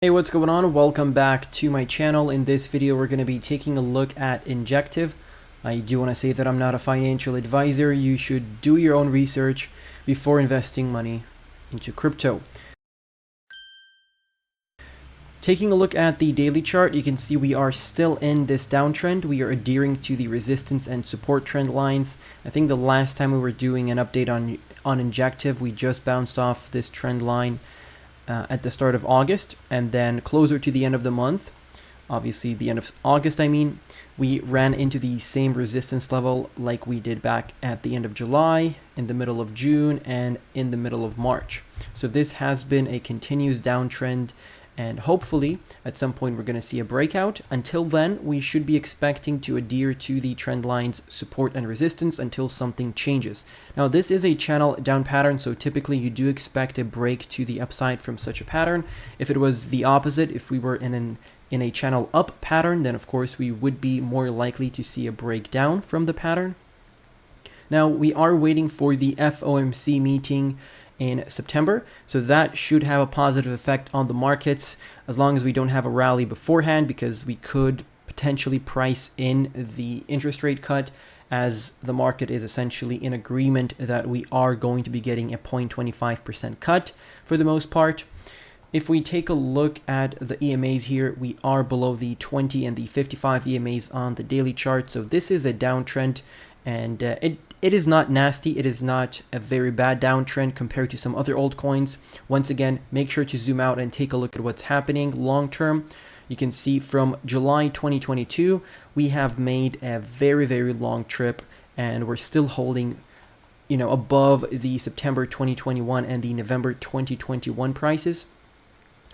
Hey, what's going on? Welcome back to my channel. In this video, we're going to be taking a look at Injective. I do want to say that I'm not a financial advisor. You should do your own research before investing money into crypto. Taking a look at the daily chart, you can see we are still in this downtrend. We are adhering to the resistance and support trend lines. I think the last time we were doing an update on Injective, we just bounced off this trend line at the start of August, and then closer to the end of the month, obviously the end of August, we ran into the same resistance level like we did back at the end of July, in the middle of June, and in the middle of March. So this has been a continuous downtrend, and hopefully at some point we're going to see a breakout. Until then, we should be expecting to adhere to the trend lines support and resistance until something changes. Now, this is a channel down pattern, so typically you do expect a break to the upside from such a pattern. If it was the opposite, if we were in a channel up pattern, then of course we would be more likely to see a breakdown from the pattern. Now, we are waiting for the FOMC meeting in September, so that should have a positive effect on the markets as long as we don't have a rally beforehand, because we could potentially price in the interest rate cut, as the market is essentially in agreement that we are going to be getting a 0.25% cut for the most part. If we take a look at the EMAs here, we are below the 20 and the 55 EMAs on the daily chart, so this is a downtrend, and it is not nasty. It is not a very bad downtrend compared to some other altcoins. Once again, make sure to zoom out and take a look at what's happening long term. You can see from July 2022, we have made a very, very long trip, and we're still holding, above the September 2021 and the November 2021 prices.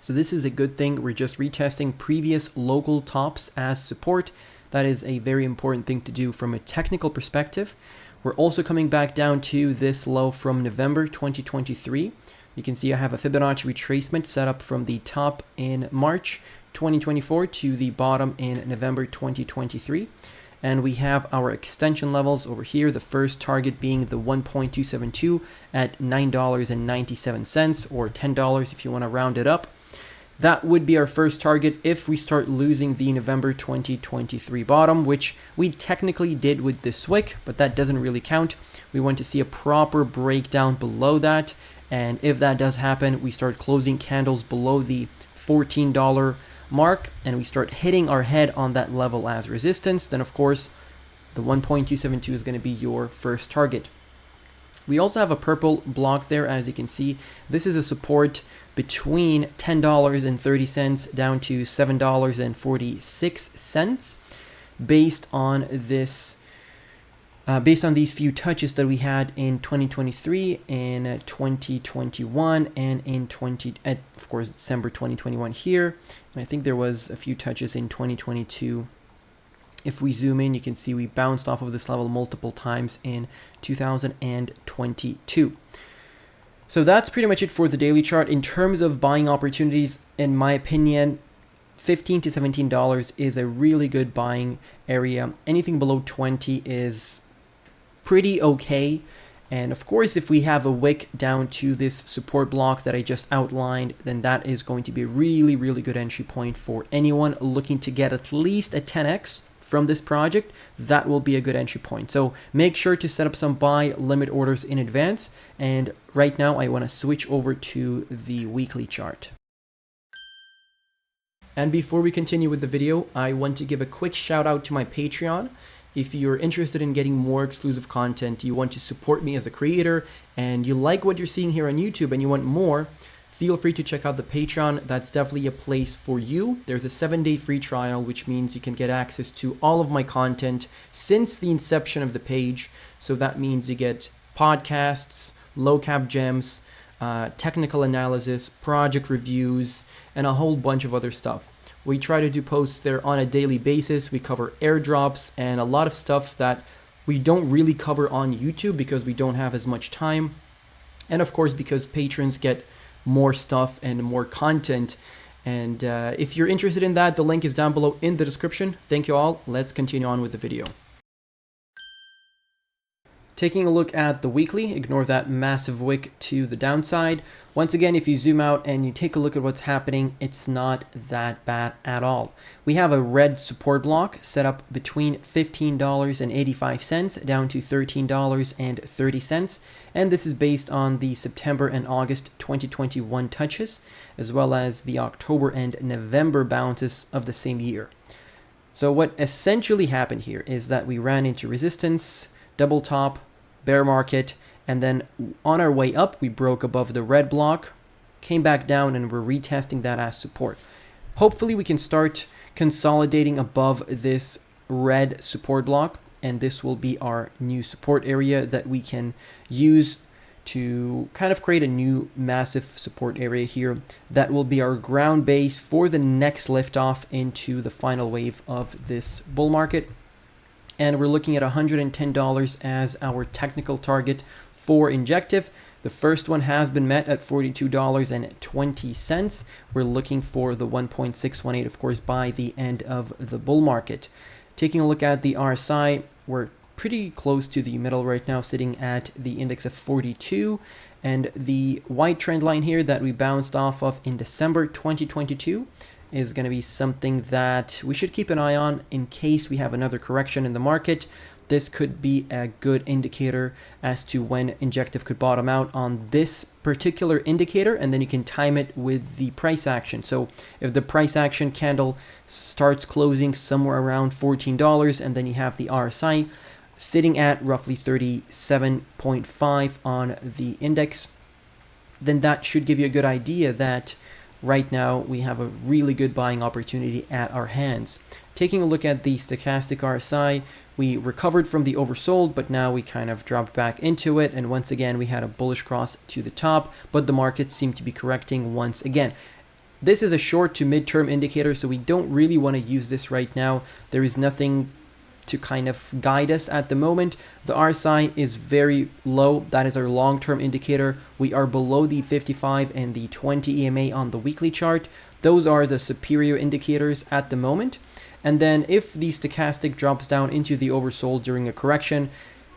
So this is a good thing. We're just retesting previous local tops as support. That is a very important thing to do from a technical perspective. We're also coming back down to this low from November 2023. You can see I have a Fibbonacci retracement set up from the top in March 2024 to the bottom in November 2023. And we have our extension levels over here, the first target being the 1.272 at $9.97, or $10 if you want to round it up. That would be our first target if we start losing the November 2023 bottom, which we technically did with this wick, but that doesn't really count. We want to see a proper breakdown below that, and if that does happen, we start closing candles below the $14 mark, and we start hitting our head on that level as resistance, then of course the 1.272 is going to be your first target. We also have a purple block there, as you can see. This is a support between $10.30 down to $7.46 based on this, based on these few touches that we had in 2023, in 2021, and in of course December 2021 here. And I think there was a few touches in 2022. If we zoom in, you can see we bounced off of this level multiple times in 2022. So that's pretty much it for the daily chart. In terms of buying opportunities, in my opinion, $15 to $17 is a really good buying area. Anything below 20 is pretty okay. And of course, if we have a wick down to this support block that I just outlined, then that is going to be a really, really good entry point for anyone looking to get at least a 10x from this project. That will be a good entry point. So make sure to set up some buy limit orders in advance. And right now I want to switch over to the weekly chart. And before we continue with the video, I want to give a quick shout out to my Patreon. If you're interested in getting more exclusive content, you want to support me as a creator, and you like what you're seeing here on YouTube and you want more, feel free to check out the Patreon. That's definitely a place for you. There's a 7-day free trial, which means you can get access to all of my content since the inception of the page. So that means you get podcasts, low cap gems, technical analysis, project reviews, and a whole bunch of other stuff. We try to do posts there on a daily basis. We cover airdrops and a lot of stuff that we don't really cover on YouTube because we don't have as much time. And of course, because patrons get more stuff and more content. And if you're interested in that, the link is down below in the description. Thank you all. Let's continue on with the video. Taking a look at the weekly, ignore that massive wick to the downside. Once again, if you zoom out and you take a look at what's happening, it's not that bad at all. We have a red support block set up between $15.85 down to $13.30, and this is based on the September and August 2021 touches, as well as the October and November bounces of the same year. So what essentially happened here is that we ran into resistance, double top, bear market, and then on our way up we broke above the red block, came back down, and we're retesting that as support. Hopefully we can start consolidating above this red support block, and this will be our new support area that we can use to kind of create a new massive support area here that will be our ground base for the next liftoff into the final wave of this bull market. And we're looking at $110 as our technical target for Injective. The first one has been met at $42.20. We're looking for the 1.618, of course, by the end of the bull market. Taking a look at the RSI, we're pretty close to the middle right now, sitting at the index of 42. And the white trend line here that we bounced off of in December 2022 is going to be something that we should keep an eye on in case we have another correction in the market. This could be a good indicator as to when Injective could bottom out on this particular indicator, and then you can time it with the price action. So if the price action candle starts closing somewhere around $14, and then you have the RSI sitting at roughly 37.5 on the index, then that should give you a good idea that right now we have a really good buying opportunity at our hands. Taking a look at the stochastic RSI, we recovered from the oversold, but now we kind of dropped back into it, and once again we had a bullish cross to the top, but the market seemed to be correcting once again. This is a short to mid-term indicator, so we don't really want to use this right now. There is nothing to kind of guide us at the moment. The RSI is very low. That is our long-term indicator. We are below the 55 and the 20 EMA on the weekly chart. Those are the superior indicators at the moment. And then if the stochastic drops down into the oversold during a correction,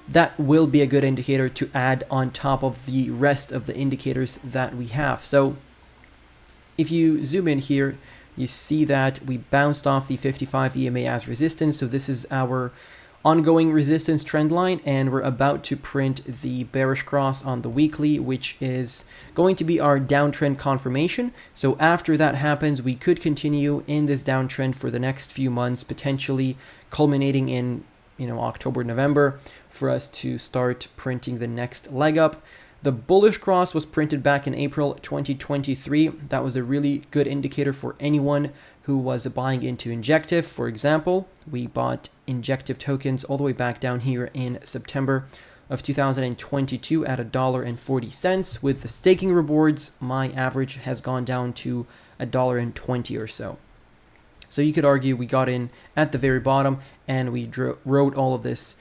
that will be a good indicator to add on top of the rest of the indicators that we have. So if you zoom in here, you see that we bounced off the 55 EMA as resistance. So this is our ongoing resistance trend line, and we're about to print the bearish cross on the weekly, which is going to be our downtrend confirmation. So after that happens, we could continue in this downtrend for the next few months, potentially culminating in October, November, for us to start printing the next leg up. The bullish cross was printed back in April 2023. That was a really good indicator for anyone who was buying into Injective. For example, we bought Injective tokens all the way back down here in September of 2022 at $1.40. With the staking rewards, my average has gone down to $1.20 or so. So you could argue we got in at the very bottom and we rode all of this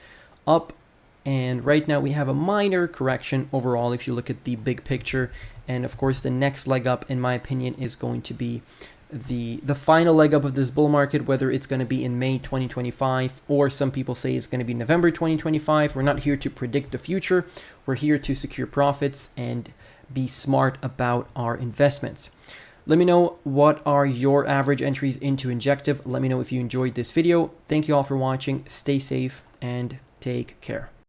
up. And right now we have a minor correction overall if you look at the big picture. And of course the next leg up, in my opinion, is going to be the final leg up of this bull market, whether it's going to be in May 2025 or some people say it's going to be November 2025. We're not here to predict the future. We're here to secure profits and be smart about our investments. Let me know what are your average entries into Injective. Let me know if you enjoyed this video. Thank you all for watching. Stay safe and take care.